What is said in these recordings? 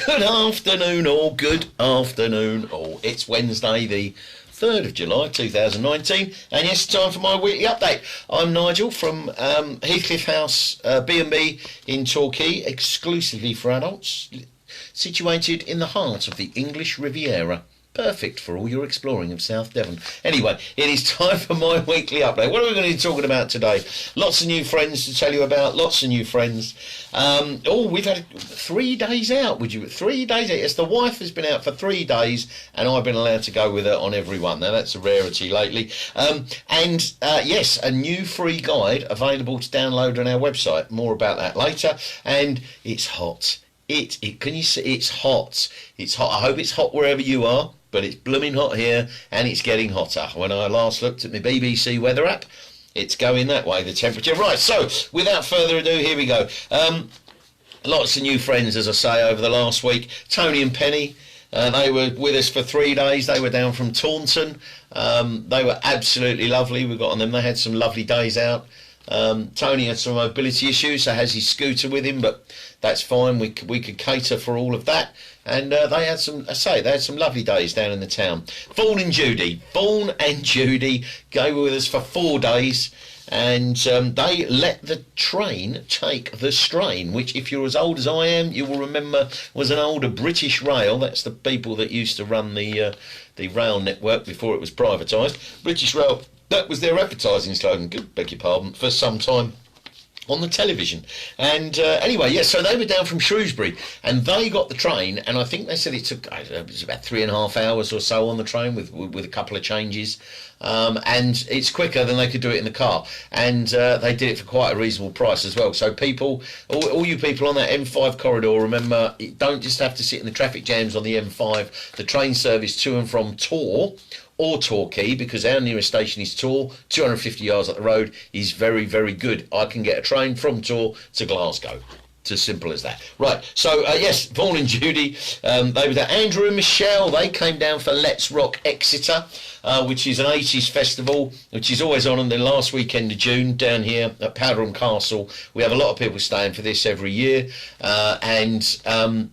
Good afternoon all, good afternoon all. It's Wednesday the 3rd of July 2019 and yes, time for my weekly update. I'm Nigel from Heathcliff House B&B in Torquay, exclusively for adults, situated in the heart of the English Riviera. Perfect for all your exploring of South Devon. Anyway, it is time for my weekly update. What are we going to be talking about today? Lots of new friends to tell you about. Lots of new friends. We've had 3 days out. 3 days out? Yes, the wife has been out for 3 days, and I've been allowed to go with her on every one. Now that's a rarity lately. Yes, a new free guide available to download on our website. More about that later. And it's hot. Can you see? It's hot. It's hot. I hope it's hot wherever you are. But it's blooming hot here, and it's getting hotter. When I last looked at my BBC weather app, it's going that way, the temperature. Right, so, without further ado, here we go. Lots of new friends, as I say, over the last week. Tony and Penny, they were with us for 3 days. They were down from Taunton. They were absolutely lovely. We got on them. They had some lovely days out. Tony had some mobility issues, so has his scooter with him, but that's fine. We could cater for all of that. And they had some lovely days down in the town. Vaughan and Judy go with us for 4 days, and they let the train take the strain, which, if you're as old as I am, you will remember was an older British Rail. That's the people that used to run the rail network before it was privatised. British Rail. That was their advertising slogan, beg your pardon, for some time on the television. And anyway, yes, so they were down from Shrewsbury and they got the train, and I think they said it took it was about 3.5 hours or so on the train with a couple of changes. And it's quicker than they could do it in the car. And they did it for quite a reasonable price as well. So people, all you people on that M5 corridor, remember, you don't just have to sit in the traffic jams on the M5. The train service to and from Tor or Torquay, because our nearest station is Tor, 250 yards up the road, is very, very good. I can get a train from Tor to Glasgow. It's as simple as that. Right, so yes, Vaughan and Judy, they were there. Andrew and Michele, they came down for Let's Rock Exeter, which is an 80s festival, which is always on the last weekend of June down here at Powderham Castle. We have a lot of people staying for this every year, and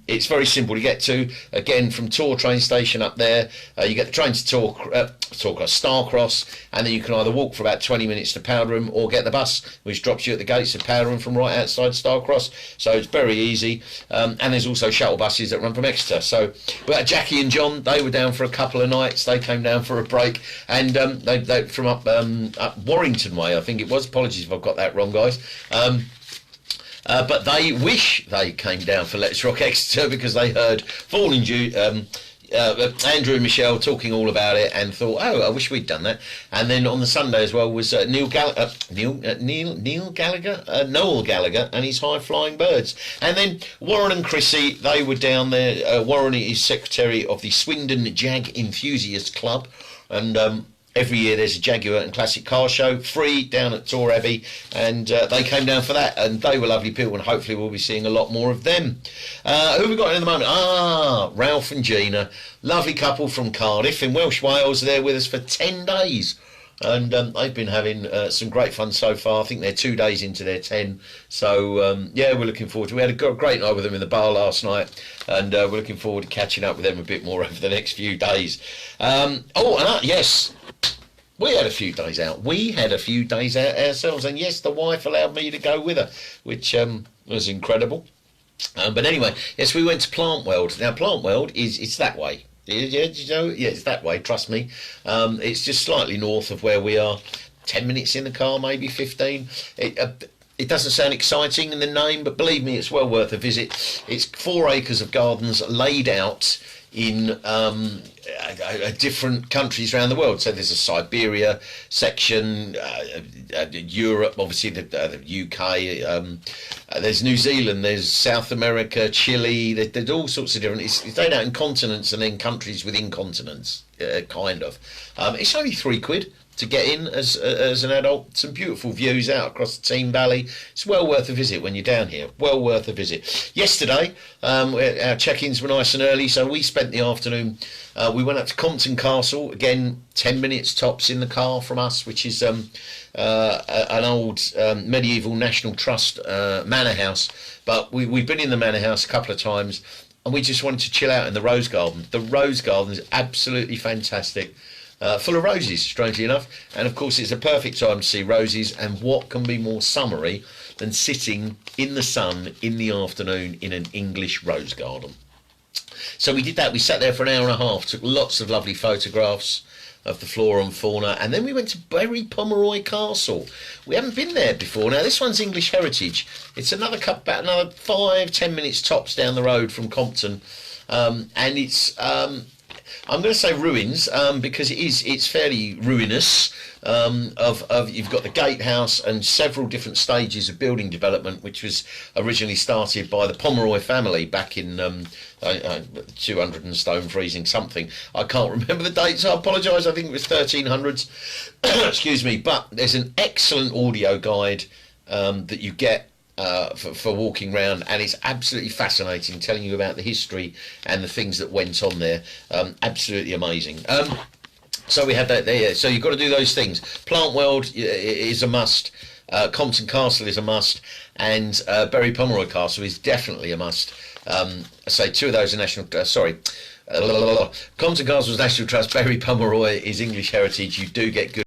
it's very simple to get to. Again, from Tor train station up there, you get the train to Starcross, and then you can either walk for about 20 minutes to Powderham or get the bus, which drops you at the gates of Powderham from right outside Starcross. So it's very easy, and there's also shuttle buses that run from Exeter. So, but Jackie and John, they were down for a couple of nights. They came down for a break, and they from up Warrington way, I think it was. Apologies if I've got that wrong, guys. But they wish they came down for Let's Rock Exeter, because they heard Vaughan and Judy, Andrew and Michele talking all about it, and thought, oh, I wish we'd done that. And then on the Sunday as well was Noel Gallagher and his High Flying Birds. And then Warren and Chrissie, they were down there. Warren is secretary of the Swindon Jag Enthusiast Club, and every year there's a Jaguar and Classic Car Show, free down at Tor Abbey, and they came down for that, and they were lovely people, and hopefully we'll be seeing a lot more of them. Who have we got in the moment? Ralph and Gina, lovely couple from Cardiff in Welsh Wales. They're with us for 10 days. And they've been having some great fun so far. I think they're 2 days into their 10. So, yeah, we're looking forward to it. We had a great night with them in the bar last night. And we're looking forward to catching up with them a bit more over the next few days. Yes, we had a few days out. We had a few days out ourselves. And, yes, the wife allowed me to go with her, which was incredible. But anyway, yes, we went to Plant World. Now, Plant World it's that way. Yeah, it's that way, trust me. It's just slightly north of where we are. 10 minutes in the car, maybe 15. It doesn't sound exciting in the name, but believe me, it's well worth a visit. It's 4 acres of gardens laid out in different countries around the world. So there's a Siberia section, Europe, obviously the UK, there's New Zealand, there's South America, Chile, there's all sorts of different, it's laid out in continents and then countries within continents, kind of. It's only £3 to get in as an adult. Some beautiful views out across the Team Valley. It's well worth a visit when you're down here. Well worth a visit. Yesterday, our check-ins were nice and early, so we spent the afternoon. We went up to Compton Castle, again 10 minutes tops in the car from us, which is an old medieval National Trust manor house. But we've been in the manor house a couple of times. and we just wanted to chill out in the rose garden. The rose garden is absolutely fantastic, full of roses, strangely enough. And of course, it's a perfect time to see roses. And what can be more summery than sitting in the sun in the afternoon in an English rose garden? So we did that. We sat there for an hour and a half, took lots of lovely photographs of the flora and fauna, and then we went to Berry Pomeroy Castle. We haven't been there before. Now, this one's English heritage. It's about another 5-10 minutes tops down the road from Compton, and it's I'm going to say ruins, because it's fairly ruinous. You've got the gatehouse and several different stages of building development, which was originally started by the Pomeroy family back in 200 and stone freezing something. I can't remember the dates. I apologise. I think it was 1300s. Excuse me. But there's an excellent audio guide that you get for walking around, and it's absolutely fascinating, telling you about the history and the things that went on there. Absolutely amazing. So we had that there. So you've got to do those things. Plant World is a must. Compton Castle is a must, and Berry Pomeroy Castle is definitely a must. I say two of those are national. Compton Castle is National Trust. Berry Pomeroy is English heritage. You do get good